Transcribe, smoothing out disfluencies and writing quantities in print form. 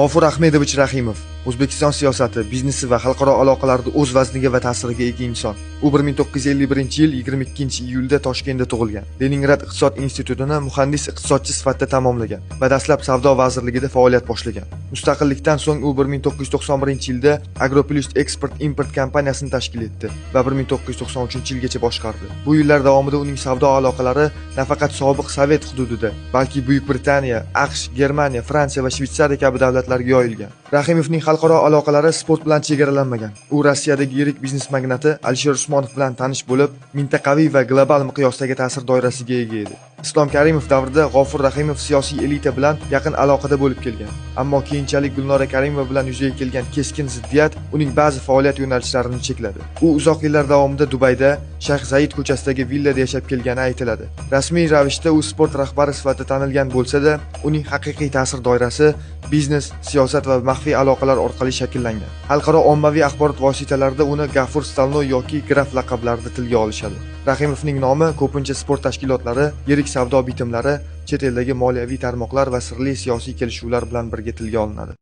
G'ofur Ahmedovich Rahimov O'zbekiston siyosati, biznesi va xalqaro aloqalarda o'z vazniga va ta'siriga ega inson. U 1951-yil 22-iyulda Toshkentda tug'ilgan. Leningrad iqtisod institutini muhandis iqtisodchi sifatida tamomlagan va dastlab savdo vazirligida faoliyat boshlagan. Mustaqillikdan so'ng u 1991-yilda Agroplus eksport-import kompaniyasini tashkil etdi va 1993-yilgacha boshqardi. Bu yillar davomida uning savdo aloqalari nafaqat sobiq Sovet hududida, balki Buyuk Britaniya, AQSh, Germaniya, Fransiya va Shveysariya kabi davlatlarga yoyilgan. Rahimovning xalqaro aloqalari sport bilan chegaralanmagan. U Rossiyadagi yirik biznes magnati Alisher Usmonov bilan tanish bo'lib, mintaqaviy va global miqyosdagi ta'sir doirasiga ega edi. Islom Karimov davrida G'ofur Rahimov siyosiy elita bilan yaqin aloqada bo'lib kelgan. Ammo keyinchalik Gulnora Karimova bilan yuzaga kelgan keskin ziddiyat uning ba'zi faoliyat yo'nalishlarini chekladi. U uzoq yillar davomida Dubayda Shayx Zaid ko'chasidagi villada yashab kelgani aytiladi. Rasmiy ravishda u sport rahbari sifatida tanilgan bo'lsa-da, uning haqiqiy ta'sir doirasi biznes, siyosat va maxfiy aloqalar orqali shakllangan. Xalqaro ommaviy axborot vositalarida uni Gafur Stalnoy yoki Graf laqablarida tilga olishadi. Rahimovning nomi ko'pincha sport tashkilotlari, yirik savdo bitimlari, chet eldagi moliyaviy tarmoqlar va sirli siyosiy kelishuvlar bilan birga tilga olinadi.